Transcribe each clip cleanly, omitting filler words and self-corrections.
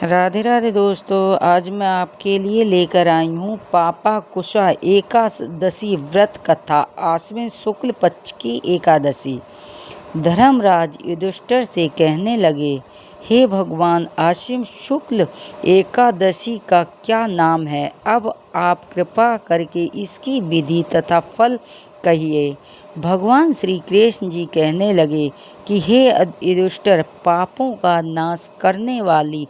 राधे राधे दोस्तों, आज मैं आपके लिए लेकर आई हूँ पापाकुशा एकादशी व्रत कथा। आश्विन शुक्ल पक्ष की एकादशी। धर्मराज युधिष्ठिर से कहने लगे, हे भगवान, आश्विन शुक्ल एकादशी का क्या नाम है? अब आप कृपा करके इसकी विधि तथा फल कहिए। भगवान श्री कृष्ण जी कहने लगे कि हे युधिष्ठिर, पापों का नाश करने वाली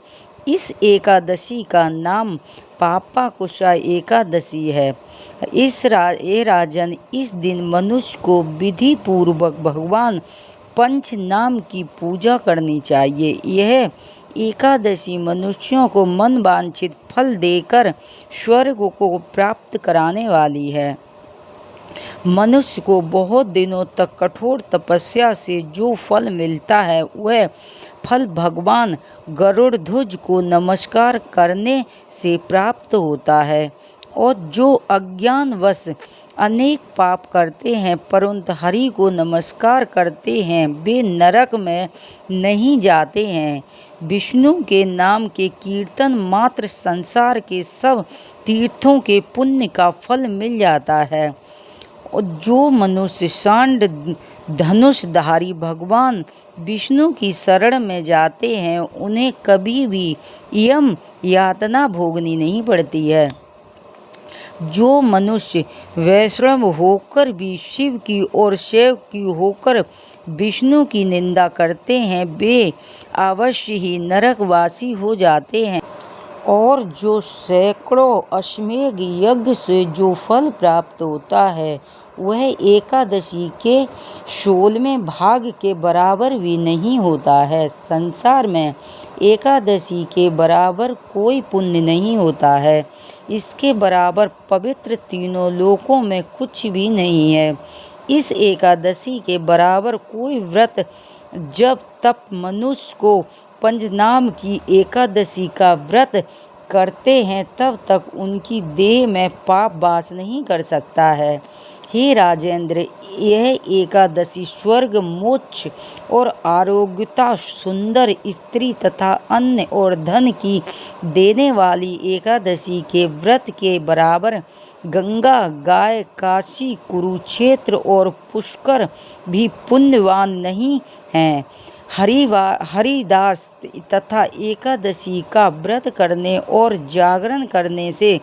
इस एकादशी का नाम पापाकुशा एकादशी है। ये राजन, इस दिन मनुष्य को विधि पूर्वक भगवान पंच नाम की पूजा करनी चाहिए। यह एकादशी मनुष्यों को मन वांछित फल देकर स्वर्ग को प्राप्त कराने वाली है। मनुष्य को बहुत दिनों तक कठोर तपस्या से जो फल मिलता है, वह फल भगवान गरुड़ध्वज को नमस्कार करने से प्राप्त होता है। और जो अज्ञानवश अनेक पाप करते हैं परंतु हरि को नमस्कार करते हैं, वे नरक में नहीं जाते हैं। विष्णु के नाम के कीर्तन मात्र संसार के सब तीर्थों के पुण्य का फल मिल जाता है। और जो मनुष्य सांड धनुषधारी भगवान विष्णु की शरण में जाते हैं, उन्हें कभी भी यम यातना भोगनी नहीं पड़ती है। जो मनुष्य वैष्णव होकर भी शिव की और शैव की होकर विष्णु की निंदा करते हैं, वे अवश्य ही नरकवासी हो जाते हैं। और जो सैकड़ों अश्वमेध यज्ञ से जो फल प्राप्त होता है, वह एकादशी के 16वें भाग के बराबर भी नहीं होता है। संसार में एकादशी के बराबर कोई पुण्य नहीं होता है। इसके बराबर पवित्र तीनों लोकों में कुछ भी नहीं है। इस एकादशी के बराबर कोई व्रत जब तक मनुष्य को पंचनाम की एकादशी का व्रत करते हैं, तब तक उनकी देह में पाप वास नहीं कर सकता है। हे राजेंद्र, यह एकादशी स्वर्ग, मोक्ष और आरोग्यता, सुंदर स्त्री तथा अन्न और धन की देने वाली एकादशी के व्रत के बराबर गंगा, गाय, काशी, कुरुक्षेत्र और पुष्कर भी पुण्यवान नहीं हैं। हरिदास तथा एकादशी का व्रत करने और जागरण करने से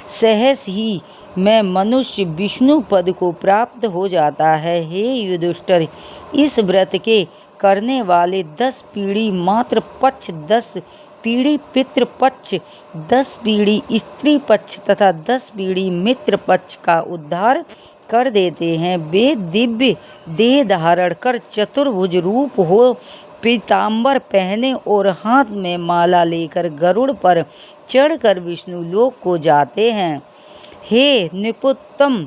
सहज ही में मनुष्य विष्णु पद को प्राप्त हो जाता है। हे युधिष्ठिर, इस व्रत के करने वाले 10 पीढ़ी मात्र पक्ष, 10 पीढ़ी पितृ पक्ष, 10 पीढ़ी स्त्री पक्ष तथा 10 पीढ़ी मित्र पक्ष का उद्धार कर देते हैं। वे दिव्य देह धारण कर चतुर्भुज रूप हो, पीताम्बर पहने और हाथ में माला लेकर गरुड़ पर चढ़कर विष्णु लोक को जाते हैं। हे निपुत्तम,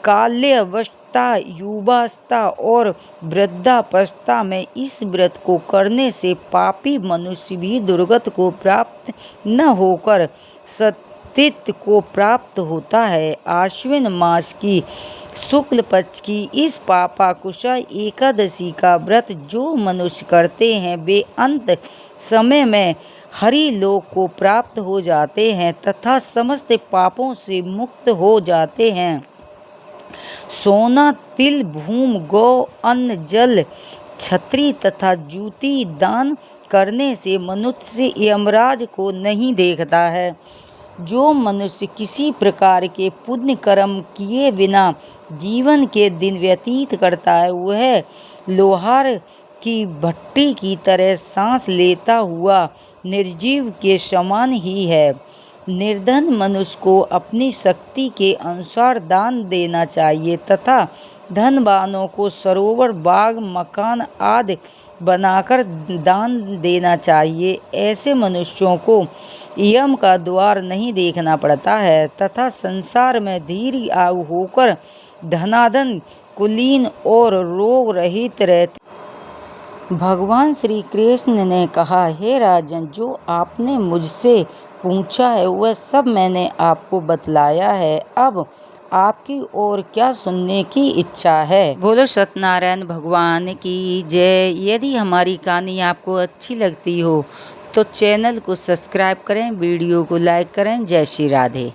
काल्यावस्था, युवावस्था और वृद्धावस्था में इस व्रत को करने से पापी मनुष्य भी दुर्गत को प्राप्त न होकर सत्य को प्राप्त होता है। आश्विन मास की शुक्ल पक्ष की इस पापाकुशा एकादशी का व्रत जो मनुष्य करते हैं, वे अंत समय में हरि लोक को प्राप्त हो जाते हैं तथा समस्त पापों से मुक्त हो जाते हैं। सोना, तिल, भूम, गौ, अन्न, जल, छत्री तथा जूती दान करने से मनुष्य यमराज को नहीं देखता है। जो मनुष्य किसी प्रकार के पुण्य कर्म किए बिना जीवन के दिन व्यतीत करता है, वह लोहार की भट्टी की तरह सांस लेता हुआ निर्जीव के समान ही है। निर्धन मनुष्य को अपनी शक्ति के अनुसार दान देना चाहिए तथा धनवानों को सरोवर, बाग, मकान आदि बनाकर दान देना चाहिए। ऐसे मनुष्यों को यम का द्वार नहीं देखना पड़ता है तथा संसार में धीर आयु होकर धनाधन, कुलीन और रोग रहित रहते। भगवान श्री कृष्ण ने कहा, हे राजन, जो आपने मुझसे पूछा है वह सब मैंने आपको बतलाया है। अब आपकी और क्या सुनने की इच्छा है? बोलो सत्यनारायण भगवान की जय। यदि हमारी कहानी आपको अच्छी लगती हो तो चैनल को सब्सक्राइब करें, वीडियो को लाइक करें। जय श्री राधे।